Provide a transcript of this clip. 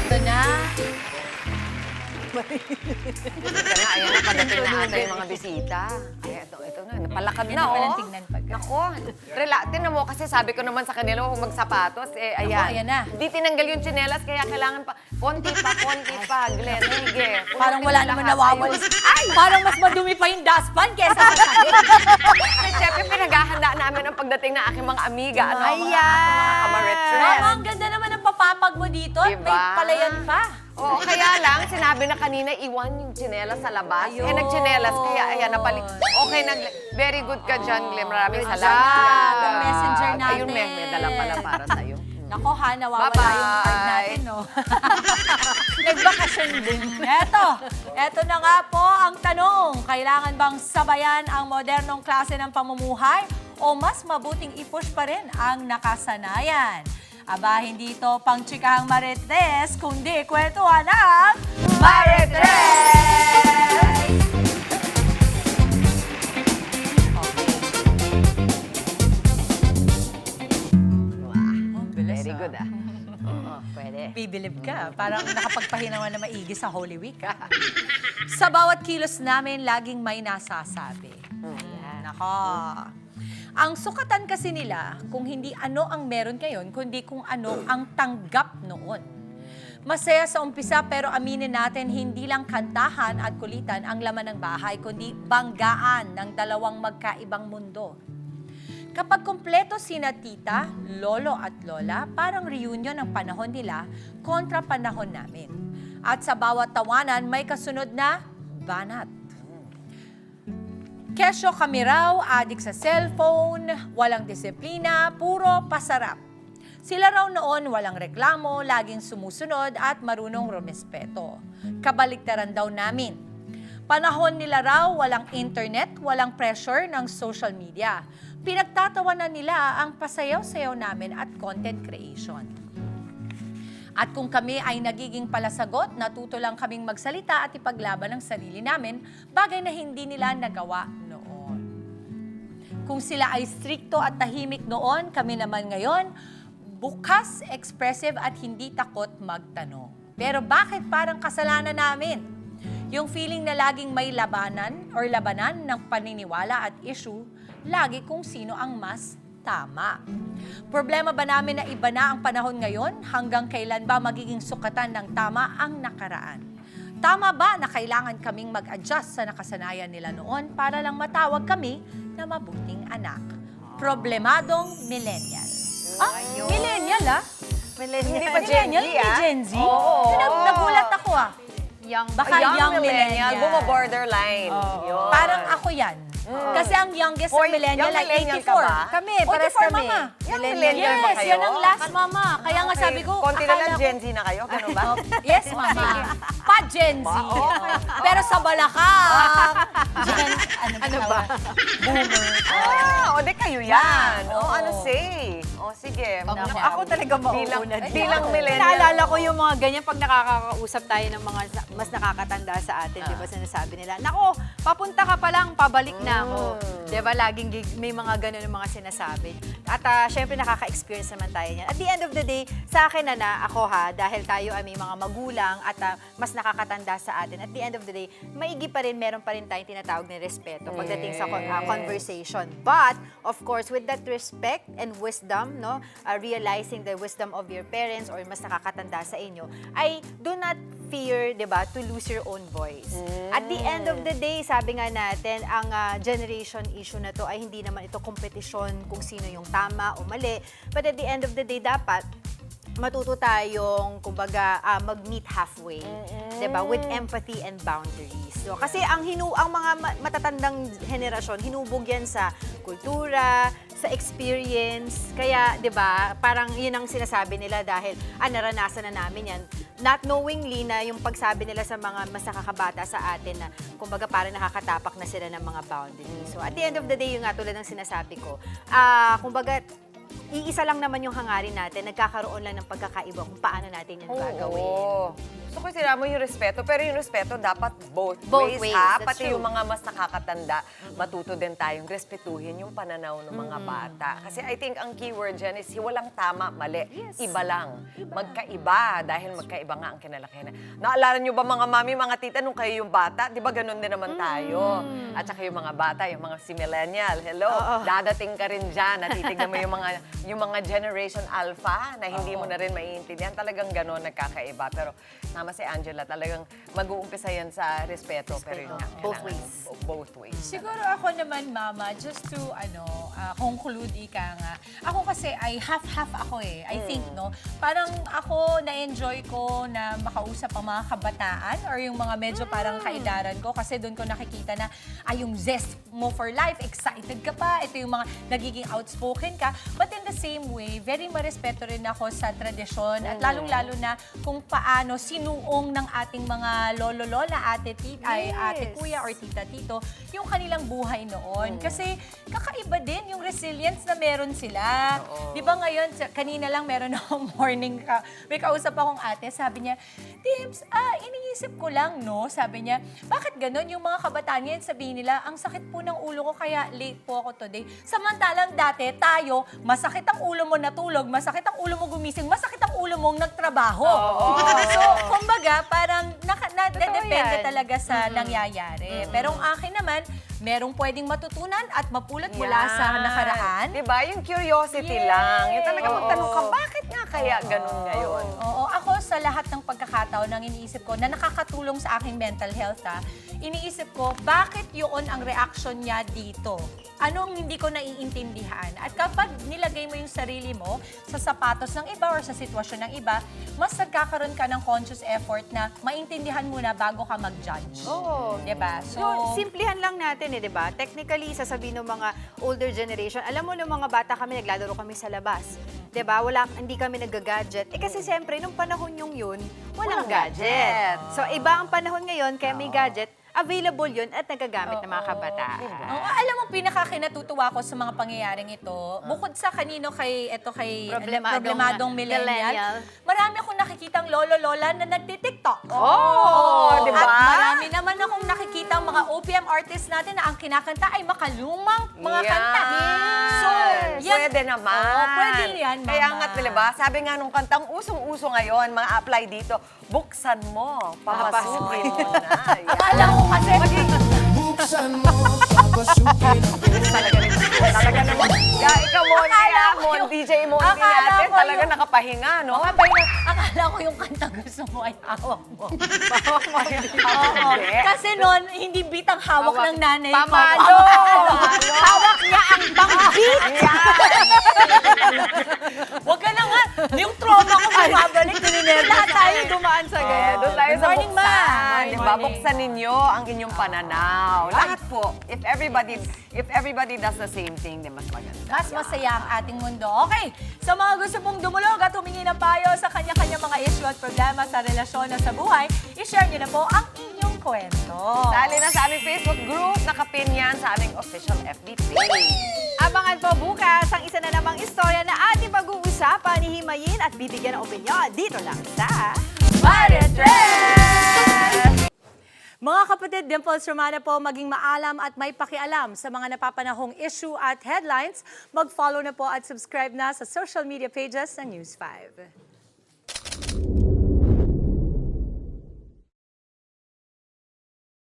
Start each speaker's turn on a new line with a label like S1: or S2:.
S1: Ito na.
S2: Ito na, ayan na, padating na ata yung mga bisita. Ay, ito na, napalakad na,
S1: Ganun palang
S2: oh.
S1: tignan pag-
S2: Nako, tinan mo, kasi sabi ko naman sa kanila, huwag magsapatos. Eh, ayan.
S1: ayan na.
S2: Di tinanggal yung tsinelas, kaya kailangan pa, konti pa, Glenn. Sige.
S1: Parang
S2: Ulitin
S1: wala
S2: mo
S1: naman
S2: lahat.
S1: nawawalis. Ay! Parang mas madumi pa yung dustpan kesa sa sahig.
S2: Kasi syempre, pinaghahanda namin ang pagdating ng aking mga amiga. Ano,
S1: Ayan!
S2: mga kamaritres.
S1: Mama, ang ganda naman ang papapag mo dito. At
S2: Diba?
S1: may palayan pa.
S2: Oo, kaya lang, sinabi na kanina, iwan yung tsinelas sa labas.
S1: Ayun.
S2: Eh, nagtsinelas, kaya ayan, okay, very good ka dyan, Glenn. Maraming
S1: Good
S2: salamat.
S1: job. Ang messenger
S2: Ayun,
S1: natin.
S2: may dala pala para sa'yo.
S1: Nako ha, nawawala
S2: Bye-bye.
S1: yung card natin, no? Nagbakasyon din. Eto na nga po ang tanong. Kailangan bang sabayan ang modernong klase ng pamumuhay o mas mabuting i-push pa rin ang nakasanayan? Aba, hindi ito pang chikahang marites, kundi kwentuhan ng Marites! Ang bilis,
S2: Very good, ah. Oo, pwede.
S1: Bibilib ka. Parang nakapagpahinawa na maigi sa Holy Week. Sa bawat kilos namin, laging may nasasabi. Nako. Ang sukatan kasi nila, kung hindi ano ang meron ngayon, kundi kung ano ang tanggap noon. Masaya sa umpisa pero aminin natin, hindi lang kantahan at kulitan ang laman ng bahay, kundi banggaan ng dalawang magkaibang mundo. Kapag kumpleto sina tita, lolo at lola, parang reunion ng panahon nila kontra panahon namin. At sa bawat tawanan, may kasunod na banat. Kesyo kami raw, adik sa cellphone, walang disiplina, puro pasarap. Sila raw noon walang reklamo, laging sumusunod at marunong rumespeto. Kabaliktaran daw namin. Panahon nila raw walang internet, walang pressure ng social media. Pinagtatawanan nila ang pasayaw-sayaw namin at content creation. At kung kami ay nagiging palasagot, natuto lang kaming magsalita at ipaglaban ang sarili namin, bagay na hindi nila nagawa noon. Kung sila ay strikto at tahimik noon, kami naman ngayon, bukas, expressive at hindi takot magtanong. Pero bakit parang kasalanan namin? Yung feeling na laging may labanan or labanan ng paniniwala at issue, lagi kung sino ang mas tama. Problema ba namin na iba na ang panahon ngayon? Hanggang kailan ba magiging sukatan ng tama ang nakaraan? Tama ba na kailangan kaming mag-adjust sa nakasanayan nila noon para lang matawag kami na mabuting anak? Problemadong millennial. Millennial
S2: Hindi pa Gen Z,
S1: Millennial, hindi
S2: ah.
S1: Gen Z?
S2: Oo.
S1: Nagulat ako Baka young millennial.
S2: Bumo-borderline. Yun.
S1: Parang ako yan. Kasi ang youngest
S2: Hoy,
S1: na millennial
S2: young
S1: ay
S2: millennial
S1: 84.
S2: ka ba?
S3: Kami,
S1: 84,
S3: pares kami.
S1: mama.
S2: Young millennial ba
S1: Yes,
S2: kayo?
S1: yan ang last, mama. Kaya nga
S2: Okay.
S1: sabi ko,
S2: Konti na lang
S1: akala ko-
S2: Gen Z na kayo, ganun ba?
S1: Yes, mama. Pa-Gen Z. Pero sa Balakang. Gen, ano ba? Boomer.
S2: O di kayo yan.
S1: Oo.
S2: Ano say? O sige.
S3: Ako talaga mauuna din.
S2: Bilang millennial.
S3: Naalala ko yung mga ganyan pag nakakausap tayo ng mga mas nakakatanda sa atin, di ba, sinasabi nila, nako, papunta ka pa lang, pabalik na ako. Di ba, laging may mga ganun yung mga sinasabi. At syempre nakaka-experience naman tayo niyan. At the end of the day, sa akin ako dahil tayo ay may mga magulang at mas nakakatanda sa atin, at the end of the day, maigi pa rin, meron pa rin tayong tinatawag na respeto pagdating sa conversation. But, of course, with that respect and wisdom, no, realizing the wisdom of your parents or mas nakakatanda sa inyo, ay do not fear, di ba, to lose your own voice. At the end of the day, sabi nga natin, ang generation issue na to ay hindi naman ito kompetisyon kung sino yung tama o mali. But at the end of the day, dapat matuto tayong, kumbaga, mag-meet halfway. Diba? With empathy and boundaries. So, kasi ang mga matatandang henerasyon, hinubog yan sa kultura, sa experience. Kaya, diba, parang yun ang sinasabi nila dahil, naranasan na namin yan. Not knowingly na yung pagsabi nila sa mga mas nakakabata sa atin na, kumbaga, parang nakakatapak na sila ng mga boundaries. So, at the end of the day, yung nga tulad ng sinasabi ko, kumbaga, iisa lang naman yung hangarin natin, nagkakaroon lang ng pagkakaiba kung paano natin yung gagawin.
S2: gusto ko sila mo yung respeto, pero yung respeto dapat both
S3: Both
S2: ways,
S3: ways,
S2: ha?
S3: that's
S2: Pati
S3: true.
S2: yung mga mas nakakatanda, matuto din tayong respetuhin yung pananaw ng mga bata. Kasi I think ang keyword dyan is walang tama, mali. Iba lang. Magkaiba, dahil magkaiba nga ang kinalakihan. Naalala nyo ba mga mami, mga tita, nung kayo yung bata, di ba ganun din naman tayo? At saka yung mga bata, yung mga si millennial, hello, dadating ka rin dyan, natitignan mo yung mga generation alpha na hindi mo na rin maiintindihan. Talagang gano'n, nagkakaiba. Pero tama si Angela, talagang mag-uumpisa yan sa respeto. Pero yun nga,
S3: Both
S2: kailangan
S3: ways.
S2: Both ways.
S1: Siguro ako naman, Mama, just to conclude ika nga. Ako kasi ay half-half ako eh. I think, no? Parang ako na-enjoy ko na makausap ang mga kabataan or yung mga medyo parang kaidaran ko kasi doon ko nakikita na yung zest mo for life, excited ka pa, ito yung mga nagiging outspoken ka. But in the same way, very marespeto rin ako sa tradisyon at lalong-lalo na kung paano sinuong ng ating mga lolo-lola, ate kuya or tita-tito, yung kanilang buhay noon. Kasi kakaiba din yung resilience na meron sila. Di ba ngayon, kanina lang meron akong morning, may kausap akong ate, sabi niya, Tims, iniisip ko lang, no? Sabi niya, bakit ganun? Yung mga kabataan ngayon, sabihin nila, ang sakit po ng ulo ko, kaya late po ako today. Samantalang dati, tayo, masakit ang ulo mo natulog, masakit ang ulo mo gumising, masakit ang ulo mong nagtrabaho. So, kumbaga, parang depende
S3: yan.
S1: talaga sa nangyayari. Pero ang akin naman, merong pwedeng matutunan at mapulot mula sa nakaraan.
S2: Diba? Yung curiosity lang. Yung talaga magtanong ka, bakit nga kaya ganun ngayon?
S1: Oo, ako sa lahat ng pagkakataon nang iniisip ko na nakakatulong sa aking mental health, iniisip ko, bakit yun ang reaction niya dito? Anong hindi ko naiintindihan? At kapag nilagay mo yung sarili mo sa sapatos ng iba or sa sitwasyon ng iba, mas nagkakaroon ka ng conscious effort na maintindihan muna bago ka mag-judge.
S3: Oo.
S1: Diba? So,
S3: Simplihan lang natin di ba? Technically, sasabihin ng mga older generation, alam mo, nung mga bata kami, naglalaro kami sa labas. Di ba? Hindi kami nag-gadget. Kasi siyempre, nung panahon yung yun, walang gadget. So, iba ang panahon ngayon, kaya may gadget, available yun at nagagamit ng mga kabataan.
S1: Oo, alam mo, pinakakinatutuwa ko sa mga pangyayaring ito, bukod sa kay problemadong millennial, marami akong nakikitang lolo-lola na nagtitiktok.
S2: Di ba?
S1: At marami naman akong nakikitang mga OPM artists natin na ang kinakanta ay makalumang mga kanta. So, yan.
S2: Pwede naman.
S1: Oo, pwede yan, Mama.
S2: Kaya nga, diba, sabi nga nung kantang usong-uso ngayon, mga apply dito, buksan mo, papasukin mo na. Yan.
S1: Akala ko kasi,
S4: Buksan mo, papasukin ang
S2: Talaga naman. Ikaw, Monty, DJ Monty
S1: Akala
S2: natin,
S1: ko
S2: talaga
S1: yung-
S2: nakapahinga, no?
S1: akala ko yung kanta gusto mo ay hawak mo.
S2: Oo.
S1: Kasi noon, hindi bitang hawak ng nanay ko.
S3: Pamalo! Hawak niya ang bangbit!
S1: Huwag ka na nga. Yung trauma ko bumabalik, tininervous
S3: Lahat tayo dumaan sa ganun.
S2: Doon tayo sa
S1: Morning, Ma.
S2: buksan. Diba?
S1: Morning.
S2: Buksan ninyo ang inyong pananaw. Lahat po. If everybody does the same thing, di mas maganda.
S1: Mas masaya ang ating mundo. Okay, sa mga gusto pong dumulog at humingi ng payo sa kanya-kanya mga issue at problema sa relasyon at sa buhay, i-share niyo na po ang inyong kwento.
S2: Dali na sa aming Facebook group, nakapin yan sa aming official FB page.
S3: Abangan po bukas ang isa na namang istorya na ating pag-uusapan, hihimayin at bibigyan ng opinyon dito lang sa
S1: Marites! Mga kapatid, Dimples Romana po, maging maalam at may pakialam sa mga napapanahong issue at headlines. Mag-follow na po at subscribe na sa social media pages ng News 5.